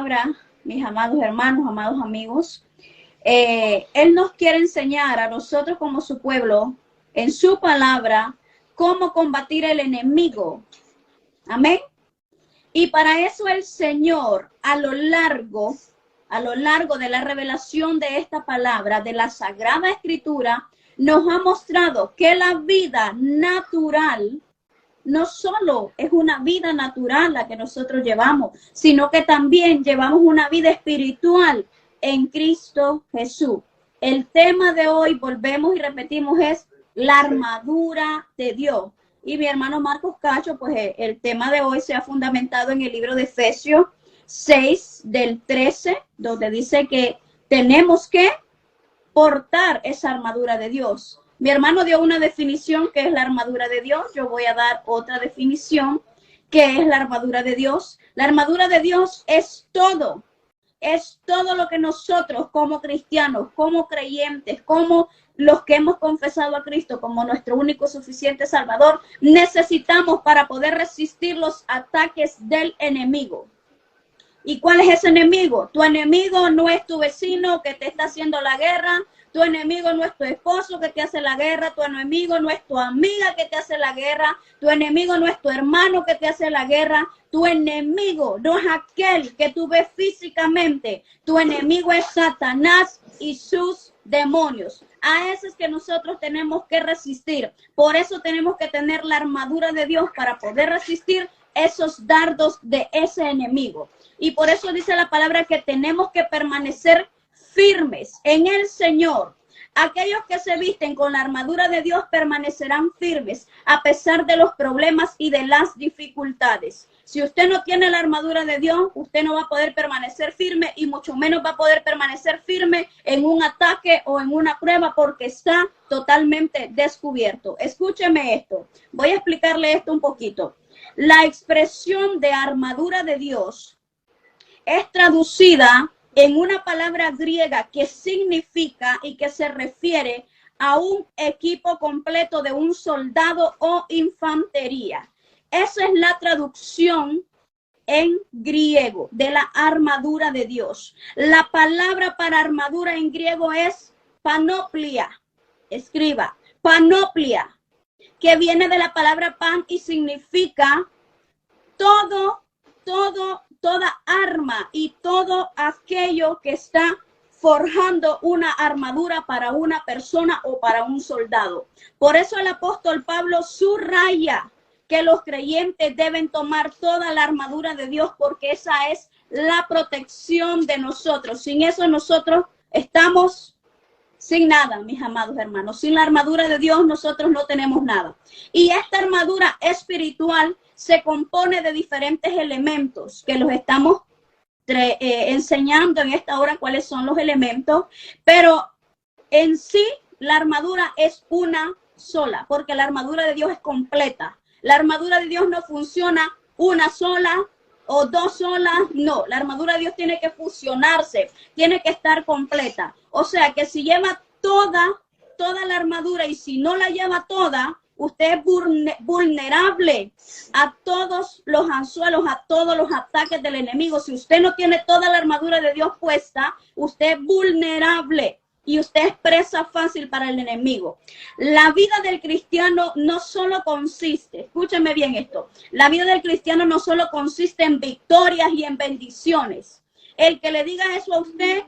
palabra, mis amados hermanos, amados amigos. Él nos quiere enseñar a nosotros como su pueblo, en su palabra, cómo combatir el enemigo. Amén. Y para eso el Señor, a lo largo de la revelación de esta palabra, de la Sagrada Escritura, nos ha mostrado que la vida natural no solo es una vida natural la que nosotros llevamos, sino que también llevamos una vida espiritual en Cristo Jesús. El tema de hoy, volvemos y repetimos, es la armadura de Dios. Y mi hermano Marcos Cacho, pues el tema de hoy se ha fundamentado en el libro de Efesios 6, del 13, donde dice que tenemos que portar esa armadura de Dios. Mi hermano dio una definición que es la armadura de Dios. Yo voy a dar otra definición que es la armadura de Dios. La armadura de Dios es todo lo que nosotros como cristianos, como creyentes, como los que hemos confesado a Cristo como nuestro único suficiente Salvador, necesitamos para poder resistir los ataques del enemigo. ¿Y cuál es ese enemigo? Tu enemigo no es tu vecino que te está haciendo la guerra. Tu enemigo no es tu esposo que te hace la guerra. Tu enemigo no es tu amiga que te hace la guerra. Tu enemigo no es tu hermano que te hace la guerra. Tu enemigo no es aquel que tú ves físicamente. Tu enemigo es Satanás y sus demonios. A eso es que nosotros tenemos que resistir. Por eso tenemos que tener la armadura de Dios para poder resistir esos dardos de ese enemigo. Y por eso dice la palabra que tenemos que permanecer firmes en el Señor. Aquellos que se visten con la armadura de Dios permanecerán firmes a pesar de los problemas y de las dificultades. Si usted no tiene la armadura de Dios, usted no va a poder permanecer firme y mucho menos va a poder permanecer firme en un ataque o en una prueba porque está totalmente descubierto. Escúcheme esto. Voy a explicarle esto un poquito. La expresión de armadura de Dios es traducida en una palabra griega que significa y que se refiere a un equipo completo de un soldado o infantería. Esa es la traducción en griego de la armadura de Dios. La palabra para armadura en griego es panoplia. Escriba, panoplia, que viene de la palabra pan y significa toda arma y todo aquello que está forjando una armadura para una persona o para un soldado. Por eso el apóstol Pablo subraya que los creyentes deben tomar toda la armadura de Dios porque esa es la protección de nosotros. Sin eso nosotros estamos sin nada, mis amados hermanos. Sin la armadura de Dios nosotros no tenemos nada. Y esta armadura espiritual se compone de diferentes elementos que los estamos enseñando en esta hora cuáles son los elementos, pero en sí la armadura es una sola, porque la armadura de Dios es completa. La armadura de Dios no funciona una sola o dos solas, no. La armadura de Dios tiene que fusionarse, tiene que estar completa. O sea que si lleva toda la armadura y si no la lleva toda, usted es vulnerable a todos los anzuelos, a todos los ataques del enemigo. Si usted no tiene toda la armadura de Dios puesta, usted es vulnerable y usted es presa fácil para el enemigo. La vida del cristiano no solo consiste, escúcheme bien esto, la vida del cristiano no solo consiste en victorias y en bendiciones. El que le diga eso a usted,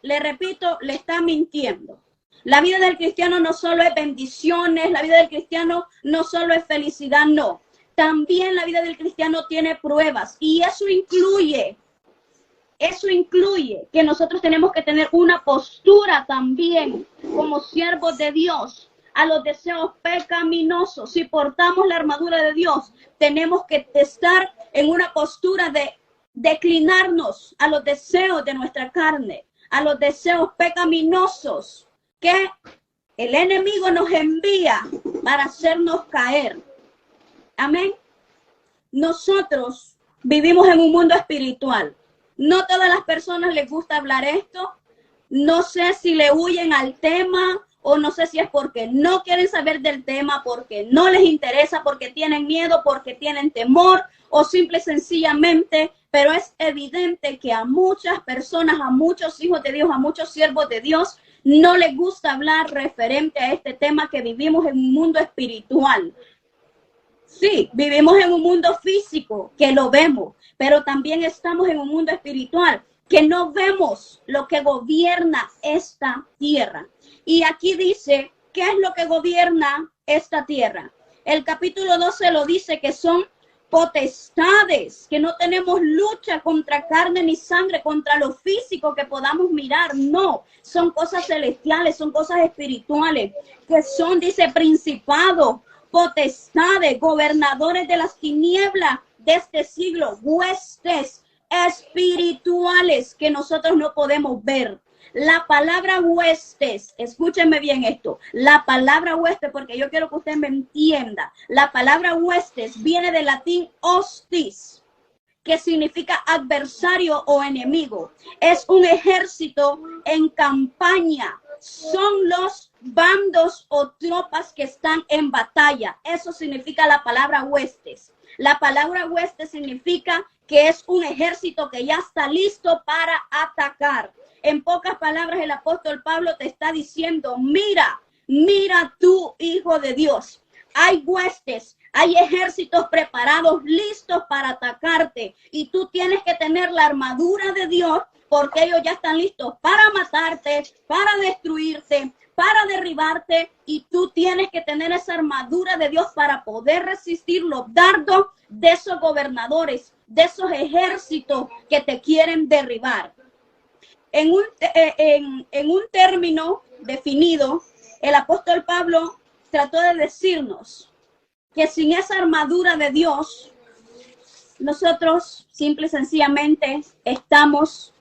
le repito, le está mintiendo. La vida del cristiano no solo es bendiciones, la vida del cristiano no solo es felicidad, no. También la vida del cristiano tiene pruebas y eso incluye que nosotros tenemos que tener una postura también como siervos de Dios a los deseos pecaminosos. Si portamos la armadura de Dios, tenemos que estar en una postura de declinarnos a los deseos de nuestra carne, a los deseos pecaminosos que el enemigo nos envía para hacernos caer. Amén. Nosotros vivimos en un mundo espiritual. No todas las personas les gusta hablar esto. No sé si le huyen al tema o no sé si es porque no quieren saber del tema, porque no les interesa, porque tienen miedo, porque tienen temor, o simple y sencillamente, pero es evidente que a muchas personas, a muchos hijos de Dios, a muchos siervos de Dios, no les gusta hablar referente a este tema, que vivimos en un mundo espiritual. Sí, vivimos en un mundo físico que lo vemos, pero también estamos en un mundo espiritual que no vemos lo que gobierna esta tierra. Y aquí dice, ¿qué es lo que gobierna esta tierra? El capítulo 12 lo dice, que son potestades, que no tenemos lucha contra carne ni sangre, contra lo físico que podamos mirar. No, son cosas celestiales, son cosas espirituales, que son, dice, principados, potestades, gobernadores de las tinieblas de este siglo, huestes espirituales que nosotros no podemos ver. La palabra huestes, escúchenme bien esto, la palabra huestes, porque yo quiero que usted me entienda, la palabra huestes viene del latín hostis, que significa adversario o enemigo. Es un ejército en campaña, son los bandos o tropas que están en batalla. Eso significa la palabra huestes. La palabra huestes significa que es un ejército que ya está listo para atacar. En pocas palabras, el apóstol Pablo te está diciendo, mira, mira tú, hijo de Dios. Hay huestes, hay ejércitos preparados, listos para atacarte. Y tú tienes que tener la armadura de Dios, porque ellos ya están listos para matarte, para destruirte, para derribarte. Y tú tienes que tener esa armadura de Dios para poder resistir los dardos de esos gobernadores, de esos ejércitos que te quieren derribar. En un término definido, el apóstol Pablo trató de decirnos que sin esa armadura de Dios, nosotros simple y sencillamente estamos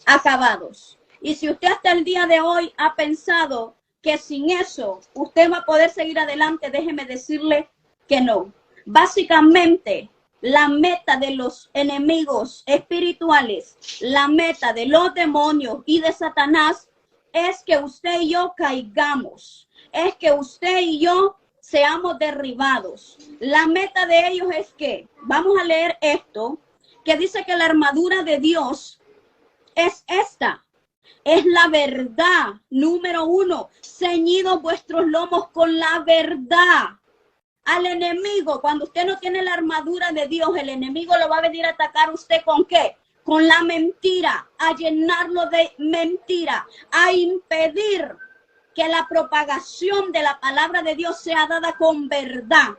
acabados. Y si usted hasta el día de hoy ha pensado que sin eso usted va a poder seguir adelante, déjeme decirle que no. Básicamente, la meta de los enemigos espirituales, la meta de los demonios y de Satanás es que usted y yo caigamos, es que usted y yo seamos derribados. La meta de ellos es que, vamos a leer esto, que dice que la armadura de Dios es esta, es la verdad. Número 1, ceñidos vuestros lomos con la verdad. Al enemigo, cuando usted no tiene la armadura de Dios, el enemigo lo va a venir a atacar usted ¿con qué? Con la mentira, a llenarlo de mentira, a impedir que la propagación de la palabra de Dios sea dada con verdad.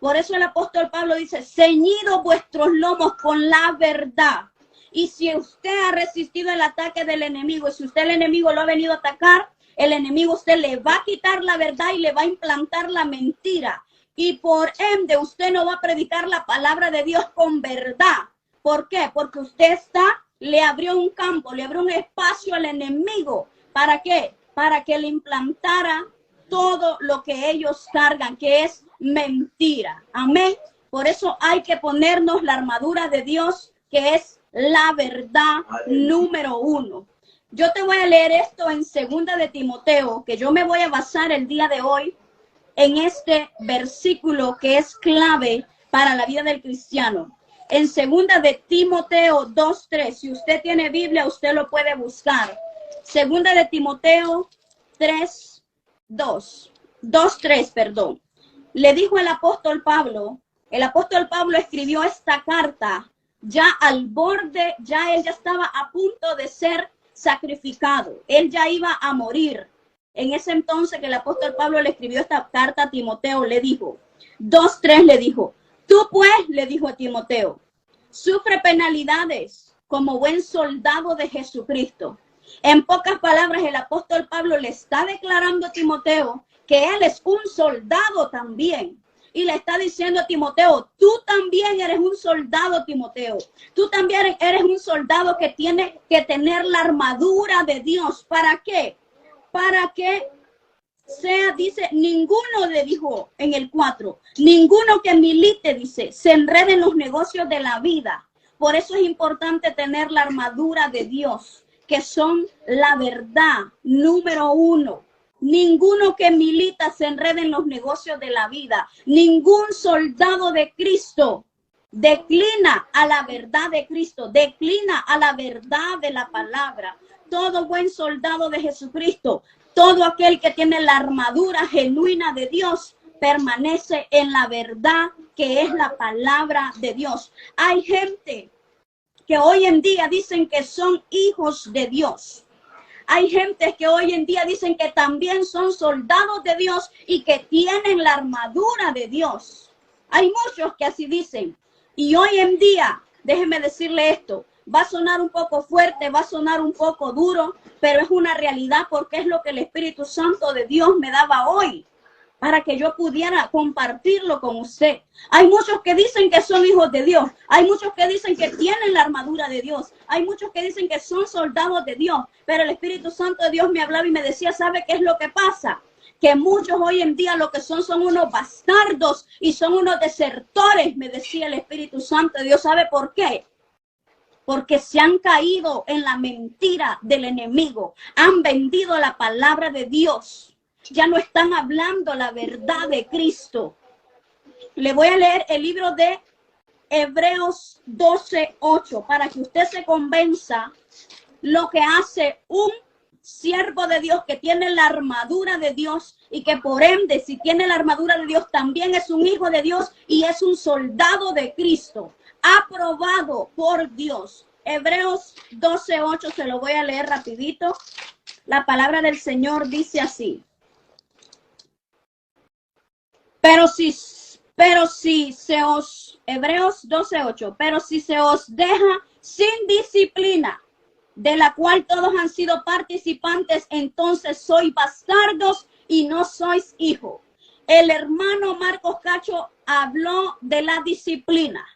Por eso el apóstol Pablo dice, ceñidos vuestros lomos con la verdad. Y si usted ha resistido el ataque del enemigo, y si usted el enemigo lo ha venido a atacar, el enemigo usted le va a quitar la verdad y le va a implantar la mentira. Y por ende usted no va a predicar la palabra de Dios con verdad. ¿Por qué? Porque usted le abrió un campo, le abrió un espacio al enemigo. ¿Para qué? Para que le implantara todo lo que ellos cargan, que es mentira. Amén. Por eso hay que ponernos la armadura de Dios, que es la verdad número 1. Yo te voy a leer esto en 2 de Timoteo, que yo me voy a basar el día de hoy en este versículo que es clave para la vida del cristiano. En 2 de Timoteo 2:3, si usted tiene Biblia, usted lo puede buscar. 2 de Timoteo 2:3, perdón. Le dijo el apóstol Pablo escribió esta carta ya al borde, él ya estaba a punto de ser sacrificado, él ya iba a morir. En ese entonces que el apóstol Pablo le escribió esta carta a Timoteo, le dijo, 2:3 le dijo, tú pues, le dijo a Timoteo, sufre penalidades como buen soldado de Jesucristo. En pocas palabras, el apóstol Pablo le está declarando a Timoteo que él es un soldado también. Y le está diciendo a Timoteo, tú también eres un soldado, Timoteo. Tú también eres un soldado que tiene que tener la armadura de Dios. ¿Para qué? Para que sea, dice, ninguno, le dijo en el 4, ninguno que milite, dice, se enrede en los negocios de la vida. Por eso es importante tener la armadura de Dios, que son la verdad número 1. Ninguno que milita se enreda en los negocios de la vida. Ningún soldado de Cristo declina a la verdad de Cristo, declina a la verdad de la palabra. Todo buen soldado de Jesucristo, todo aquel que tiene la armadura genuina de Dios, permanece en la verdad que es la palabra de Dios. Hay gente que hoy en día dicen que son hijos de Dios. Hay gente que hoy en día dicen que también son soldados de Dios y que tienen la armadura de Dios. Hay muchos que así dicen. Y hoy en día, déjeme decirle esto, va a sonar un poco fuerte, va a sonar un poco duro, pero es una realidad porque es lo que el Espíritu Santo de Dios me daba hoy para que yo pudiera compartirlo con usted. Hay muchos que dicen que son hijos de Dios. Hay muchos que dicen que tienen la armadura de Dios. Hay muchos que dicen que son soldados de Dios. Pero el Espíritu Santo de Dios me hablaba y me decía, ¿sabe qué es lo que pasa? Que muchos hoy en día lo que son unos bastardos y son unos desertores, me decía el Espíritu Santo de Dios. ¿Sabe por qué? Porque se han caído en la mentira del enemigo. Han vendido la palabra de Dios. Ya no están hablando la verdad de Cristo. Le voy a leer el libro de Hebreos 12:8 para que usted se convenza lo que hace un siervo de Dios que tiene la armadura de Dios y que por ende, si tiene la armadura de Dios, también es un hijo de Dios y es un soldado de Cristo, aprobado por Dios. Hebreos 12:8 se lo voy a leer rapidito. La palabra del Señor dice así. Hebreos 12:8, pero si se os deja sin disciplina, de la cual todos han sido participantes, entonces sois bastardos y no sois hijos. El hermano Marcos Cacho habló de la disciplina.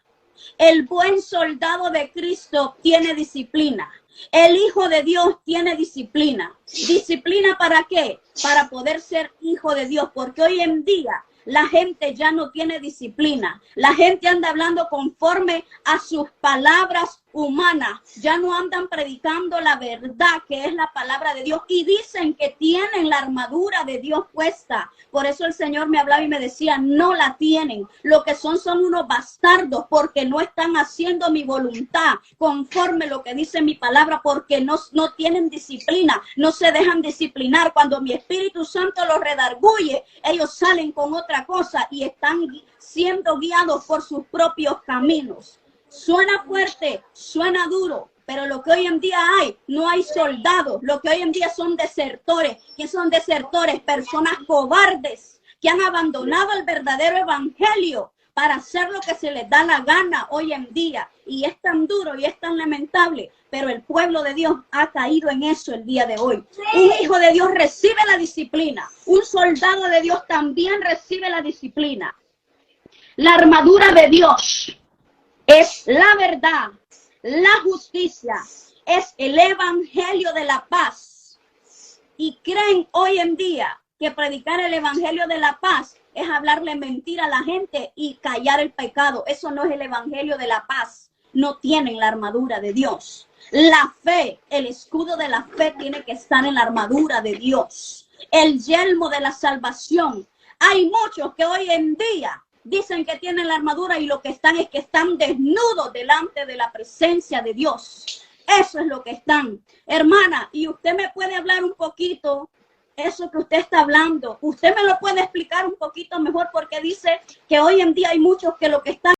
El buen soldado de Cristo tiene disciplina. El Hijo de Dios tiene disciplina. ¿Disciplina para qué? Para poder ser hijo de Dios, porque hoy en día la gente ya no tiene disciplina. La gente anda hablando conforme a sus palabras humanas. Ya no andan predicando la verdad que es la palabra de Dios. Y dicen que tienen la armadura de Dios puesta. Por eso el Señor me hablaba y me decía, no la tienen. Lo que son unos bastardos porque no están haciendo mi voluntad conforme lo que dice mi palabra, porque no tienen disciplina. No se dejan disciplinar. Cuando mi Espíritu Santo los redarguye, ellos salen con otra cosa y están siendo guiados por sus propios caminos. Suena fuerte, suena duro, pero lo que hoy en día hay, no hay soldados. Lo que hoy en día son desertores. ¿Qué son desertores? Personas cobardes que han abandonado el verdadero evangelio para hacer lo que se les da la gana hoy en día. Y es tan duro y es tan lamentable, pero el pueblo de Dios ha caído en eso el día de hoy. Un hijo de Dios recibe la disciplina. Un soldado de Dios también recibe la disciplina. La armadura de Dios es la verdad, la justicia, es el evangelio de la paz. Y creen hoy en día que predicar el evangelio de la paz es hablarle mentira a la gente y callar el pecado. Eso no es el evangelio de la paz. No tienen la armadura de Dios. La fe, el escudo de la fe tiene que estar en la armadura de Dios. El yelmo de la salvación. Hay muchos que hoy en día dicen que tienen la armadura y lo que están es que están desnudos delante de la presencia de Dios. Eso es lo que están. Hermana, y usted me puede hablar un poquito, eso que usted está hablando, usted me lo puede explicar un poquito mejor porque dice que hoy en día hay muchos que lo que están